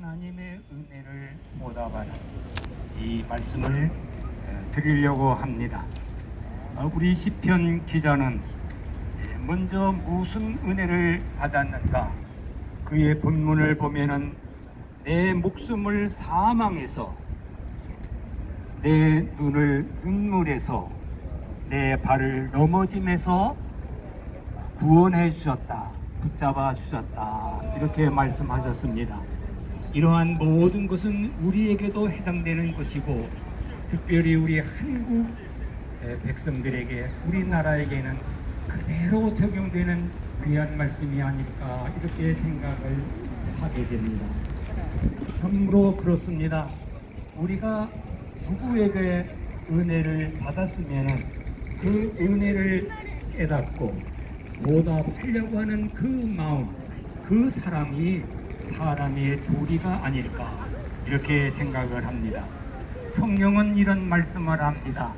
하나님의 은혜를 보답하는 이 말씀을 드리려고 합니다. 우리 시편 기자는 먼저 무슨 은혜를 받았는가? 그의 본문을 보면은 내 목숨을 사망에서, 내 눈을 눈물에서, 내 발을 넘어짐에서 구원해 주셨다, 붙잡아 주셨다, 이렇게 말씀하셨습니다. 이러한 모든 것은 우리에게도 해당되는 것이고, 특별히 우리 한국 백성들에게, 우리나라에게는 그대로 적용되는 귀한 말씀이 아닐까, 이렇게 생각을 하게 됩니다. 참으로 그렇습니다. 우리가 누구에게 은혜를 받았으면 그 은혜를 깨닫고 보답하려고 하는 그 마음, 그 사람이 사람의 도리가 아닐까, 이렇게 생각을 합니다. 성경은 이런 말씀을 합니다.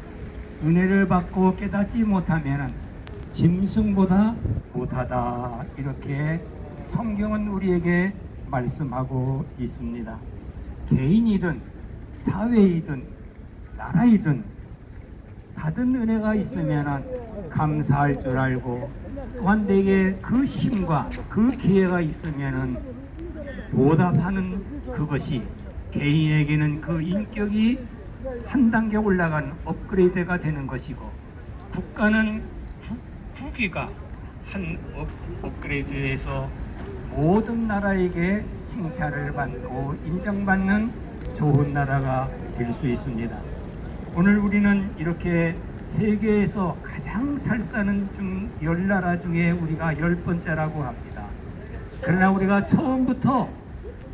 은혜를 받고 깨닫지 못하면 짐승보다 못하다, 이렇게 성경은 우리에게 말씀하고 있습니다. 개인이든 사회이든 나라이든 받은 은혜가 있으면 감사할 줄 알고, 또한 내게 그 힘과 그 기회가 있으면 보답하는 그것이 개인에게는 그 인격이 한 단계 올라간 업그레이드가 되는 것이고, 국가는 국위가 한 업그레이드에서 모든 나라에게 칭찬을 받고 인정받는 좋은 나라가 될 수 있습니다. 오늘 우리는 이렇게 세계에서 가장 잘 사는 10나라 중에 우리가 10번째라고 합니다. 그러나 우리가 처음부터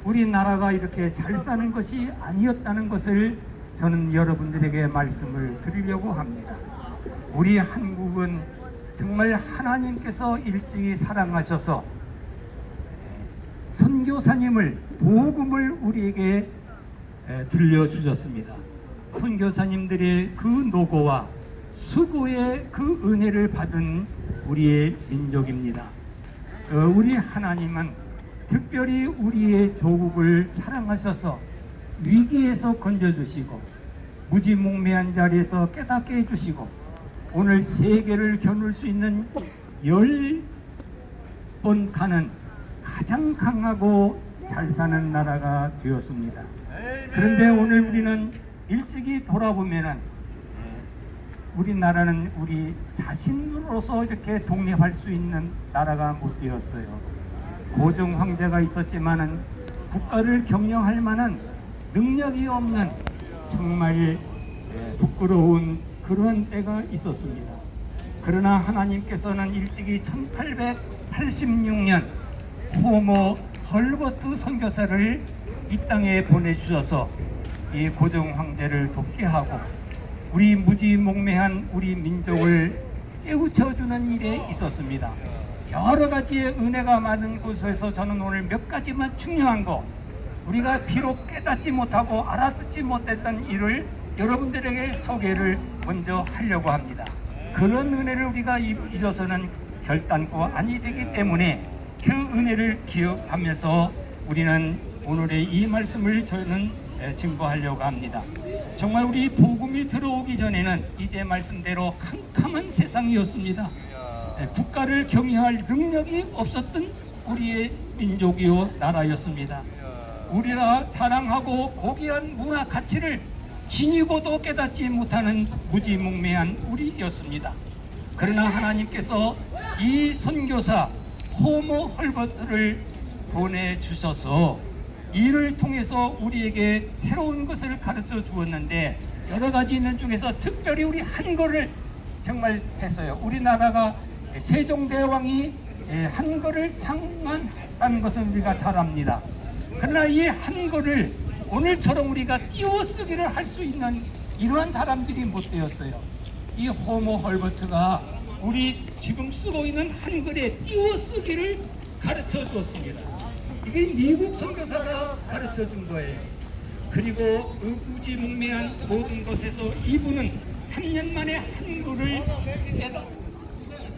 우리나라가 이렇게 잘 사는 것이 아니었다는 것을 저는 여러분들에게 말씀을 드리려고 합니다. 우리 한국은 정말 하나님께서 일찍이 사랑하셔서 선교사님을, 복음을 우리에게 들려주셨습니다. 선교사님들의 그 노고와 수고의 그 은혜를 받은 우리의 민족입니다. 우리 하나님은 특별히 우리의 조국을 사랑하셔서 위기에서 건져주시고, 무지몽매한 자리에서 깨닫게 해주시고, 오늘 세계를 겨눌 수 있는 10번 가는 가장 강하고 잘 사는 나라가 되었습니다. 그런데 오늘 우리는 일찍이 돌아보면은 우리나라는 우리 자신으로서 이렇게 독립할 수 있는 나라가 못 되었어요. 고종 황제가 있었지만은 국가를 경영할 만한 능력이 없는 정말 부끄러운 그런 때가 있었습니다. 그러나 하나님께서는 일찍이 1886년 호모 헐버트 선교사를 이 땅에 보내주셔서 이 고종 황제를 돕게 하고 우리 무지몽매한 우리 민족을 깨우쳐주는 일에 있었습니다. 여러 가지의 은혜가 많은 곳에서 저는 오늘 몇 가지만 중요한 거, 우리가 비록 깨닫지 못하고 알아듣지 못했던 일을 여러분들에게 소개를 먼저 하려고 합니다. 그런 은혜를 우리가 잊어서는 결단코 아니 되기 때문에 그 은혜를 기억하면서 우리는 오늘의 이 말씀을 저는 증거하려고 합니다. 정말 우리 복음이 들어오기 전에는 이제 말씀대로 캄캄한 세상이었습니다. 국가를 경영할 능력이 없었던 우리의 민족이요 나라였습니다. 우리가 자랑하고 고귀한 문화 가치를 지니고도 깨닫지 못하는 무지몽매한 우리였습니다. 그러나 하나님께서 이 선교사 호모 헐버트를 보내주셔서 이를 통해서 우리에게 새로운 것을 가르쳐 주었는데, 여러 가지 있는 중에서 특별히 우리 한글을 정말 했어요. 우리나라가 세종대왕이 한글을 창간했다는 것은 우리가 잘 압니다. 그러나 이 한글을 오늘처럼 우리가 띄워쓰기를 할 수 있는 이러한 사람들이 못 되었어요. 이 호모 헐버트가 우리 지금 쓰고 있는 한글의 띄워쓰기를 가르쳐 주었습니다. 이게 미국 선교사가 가르쳐 준 거예요. 그리고 무지몽매한 모든 것에서 이분은 3년 만에 한글을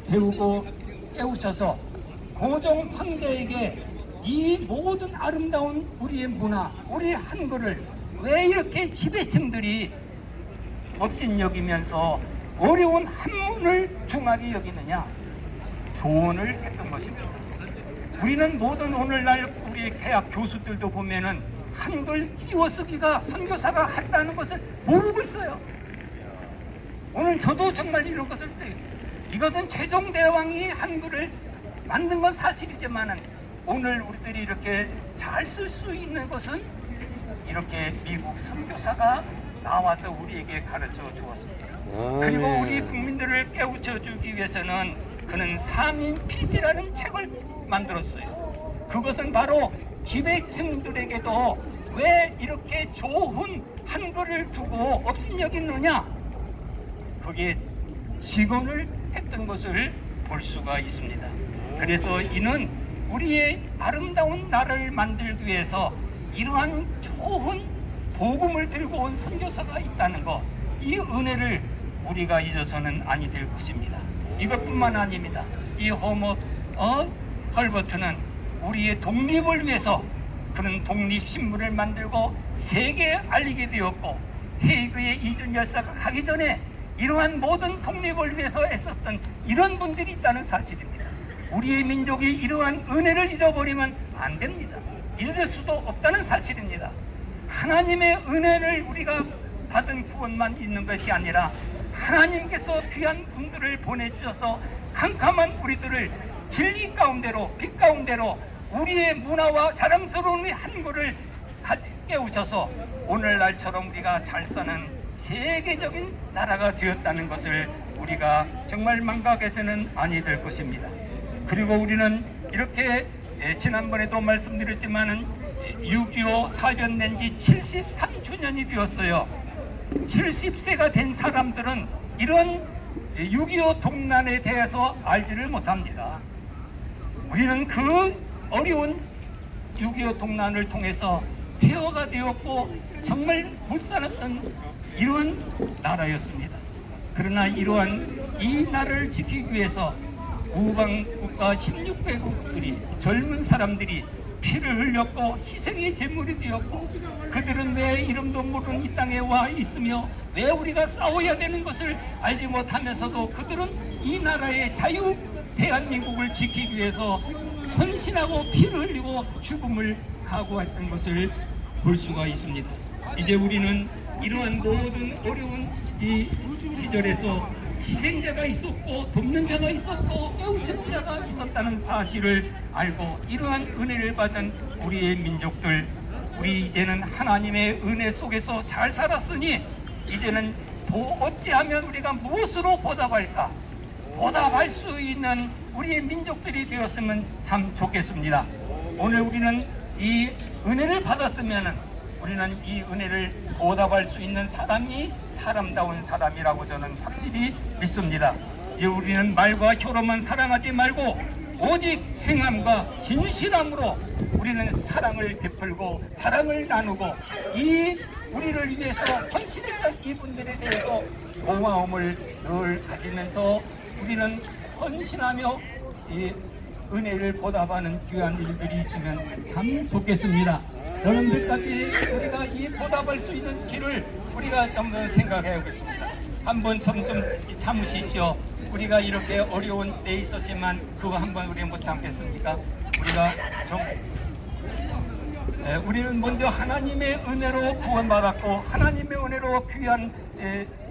배우고 깨우쳐서 고종 황제에게 이 모든 아름다운 우리의 문화, 우리의 한글을 왜 이렇게 지배층들이 업신여기면서 어려운 한문을 중하게 여기느냐? 조언을 했던 것입니다. 우리는 모든 오늘날 우리 대학 교수들도 보면은 한글 띄워쓰기가 선교사가 한다는 것을 모르고 있어요. 오늘 저도 정말 이런 것을 이것은 세종대왕이 한글을 만든 건 사실이지만은 오늘 우리들이 이렇게 잘 쓸 수 있는 것은 이렇게 미국 선교사가 나와서 우리에게 가르쳐 주었습니다. 그리고 우리 국민들을 깨우쳐 주기 위해서는 그는 삼인필지라는 책을 만들었어요. 그것은 바로 지배층들에게도 왜 이렇게 좋은 한글을 두고 업신여기느냐, 거기에 직언을 했던 것을 볼 수가 있습니다. 그래서 이는 우리의 아름다운 나라를 만들기 위해서 이러한 좋은 복음을 들고 온 선교사가 있다는 것, 이 은혜를 우리가 잊어서는 아니 될 것입니다. 이것뿐만 아닙니다. 이 헐버트는 우리의 독립을 위해서 그는 독립신문을 만들고 세계에 알리게 되었고, 헤이그의 이준 열사가 가기 전에 이러한 모든 독립을 위해서 애썼던 이런 분들이 있다는 사실입니다. 우리의 민족이 이러한 은혜를 잊어버리면 안 됩니다. 잊을 수도 없다는 사실입니다. 하나님의 은혜를 우리가 받은 구원만 있는 것이 아니라 하나님께서 귀한 분들을 보내주셔서 캄캄한 우리들을 진리 가운데로, 빛 가운데로 우리의 문화와 자랑스러운 한글을 깨우쳐서 오늘날처럼 우리가 잘 사는 세계적인 나라가 되었다는 것을 우리가 정말 망각해서는 아니 될 것입니다. 그리고 우리는 이렇게 지난번에도 말씀드렸지만은 6.25 사변된 지 73주년이 되었어요. 70세가 된 사람들은 이런 6.25 동란에 대해서 알지를 못합니다. 우리는 그 어려운 6.25 동란을 통해서 폐허가 되었고 정말 못 살았던 이러한 나라였습니다. 그러나 이러한 이 나라를 지키기 위해서 우방국가 16개국들이, 젊은 사람들이 피를 흘렸고 희생의 제물이 되었고, 그들은 왜 이름도 모르는 이 땅에 와 있으며 왜 우리가 싸워야 되는 것을 알지 못하면서도 그들은 이 나라의 자유 대한민국을 지키기 위해서 헌신하고 피를 흘리고 죽음을 각오했던 것을 볼 수가 있습니다. 이제 우리는 이러한 모든 어려운 이 시절에서 희생자가 있었고 돕는 자가 있었고 깨우치는 자가 있었다는 사실을 알고 이러한 은혜를 받은 우리의 민족들, 우리 이제는 하나님의 은혜 속에서 잘 살았으니 이제는 어찌하면 우리가 무엇으로 보답할까? 보답할 수 있는 우리의 민족들이 되었으면 참 좋겠습니다. 오늘 우리는 이 은혜를 받았으면 우리는 이 은혜를 보답할 수 있는 사람이 사람다운 사람이라고 저는 확실히 믿습니다. 이제 우리는 말과 혀로만 사랑하지 말고 오직 행함과 진실함으로 우리는 사랑을 베풀고 사랑을 나누고 이 우리를 위해서 헌신했던 이분들에 대해서 고마움을 늘 가지면서 우리는 헌신하며 이 은혜를 보답하는 귀한 일들이 있으면 참 좋겠습니다. 여러분들까지 우리가 이 보답할 수 있는 길을 우리가 한번 생각해 보겠습니다. 한번 좀 참으시죠. 우리가 이렇게 어려운 때 있었지만 그거 한번 우리 못 참겠습니까? 우리는 먼저 하나님의 은혜로 구원받았고 하나님의 은혜로 귀한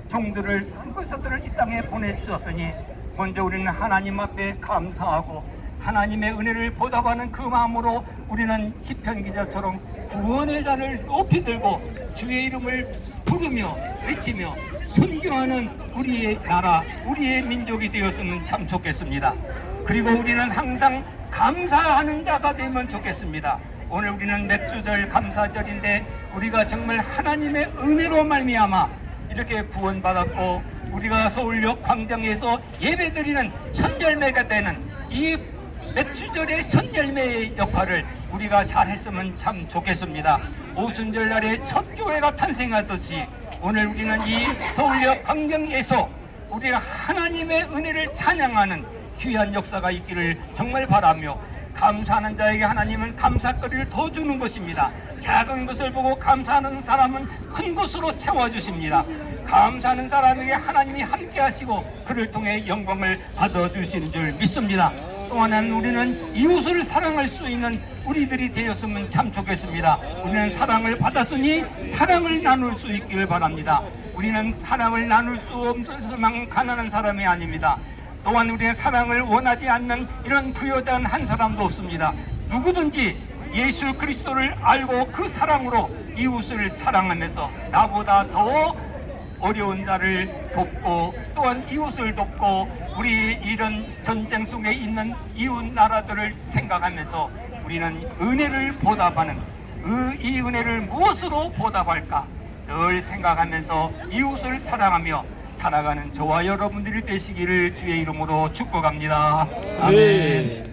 종들을 선교사들을 이 땅에 보내주셨으니 먼저 우리는 하나님 앞에 감사하고 하나님의 은혜를 보답하는 그 마음으로 우리는 시편 기자처럼 구원의 잔을 높이 들고 주의 이름을 부르며 외치며 선교하는 우리의 나라, 우리의 민족이 되었으면 참 좋겠습니다. 그리고 우리는 항상 감사하는 자가 되면 좋겠습니다. 오늘 우리는 맥주절 감사절인데 우리가 정말 하나님의 은혜로 말미암아 이렇게 구원받았고 우리가 서울역 광장에서 예배드리는 첫 열매가 되는 이 맥주절의 첫 열매의 역할을 우리가 잘했으면 참 좋겠습니다. 오순절 날에 첫 교회가 탄생하듯이 오늘 우리는 이 서울역 광장에서 우리가 하나님의 은혜를 찬양하는 귀한 역사가 있기를 정말 바라며 감사하는 자에게 하나님은 감사거리를 더 주는 것입니다. 작은 것을 보고 감사하는 사람은 큰 것으로 채워주십니다. 감사하는 사람에게 하나님이 함께 하시고 그를 통해 영광을 받아주시는 줄 믿습니다. 또한 우리는 이웃을 사랑할 수 있는 우리들이 되었으면 참 좋겠습니다. 우리는 사랑을 받았으니 사랑을 나눌 수 있기를 바랍니다. 우리는 사랑을 나눌 수 없어서만 가난한 사람이 아닙니다. 또한 우리는 사랑을 원하지 않는 이런 부여자는 한 사람도 없습니다. 누구든지 예수 그리스도를 알고 그 사랑으로 이웃을 사랑하면서 나보다 더 어려운 자를 돕고 또한 이웃을 돕고 우리 이런 전쟁 속에 있는 이웃 나라들을 생각하면서 우리는 은혜를 보답하는 이 은혜를 무엇으로 보답할까 늘 생각하면서 이웃을 사랑하며 살아가는 저와 여러분들이 되시기를 주의 이름으로 축복합니다. 아멘.